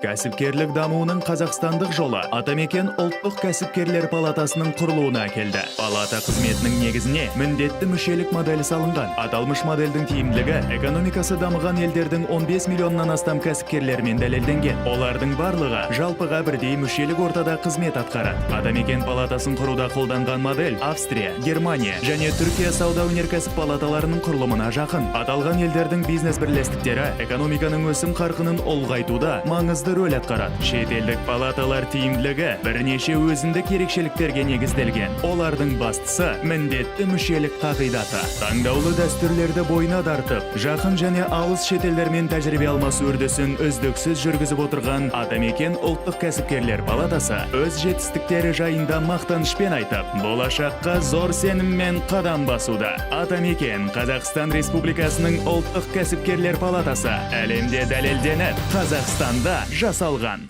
Кәсіпкерлік дамуының Қазақстандық жолы Атамекен ұлттық кәсіпкерлер палатасының құрылуына келді. Палата қызметінің негізіне міндетті мүшелік моделі салынған. Аталмыш модельдің тиімділігі экономикасы дамыған елдердің 15 миллионнан астам кәсіпкерлермен дәлелденген. Олардың барлығы жалпыға бірдей мүшелік ортада қызмет атқарады. Атамекен палатасын құруда қолданған модель Австрия, Германия және Түркия сауда-өнеркәсіп палаталарының құрылымына жақын. Аталған елдердің бизнес бірлестіктері экономиканың өсім қарқынын ұлғайтуда маңызды рөл атқарады. Шетелдік палаталар тиімділігі бірнеше өзіндік ерекшеліктерге негізделген. Олардың бастысы міндетті мүшелік қағидаты. Таңдаулы дәстүрлерді бойына тартып, жақын және алыс шетелдермен тәжірибе алмасу үрдісін үздіксіз жүргізіп отырған Атамекен ұлттық кәсіпкерлер палатасы өз жетістіктері жайында мақтанышпен айтып, болашаққа зор сеніммен қадам басуда. Атамекен Қазақстан Республикасының ұлттық кәсіпкерлер палатасы әлемде дәлелденіп, Қазақстанда жасалған.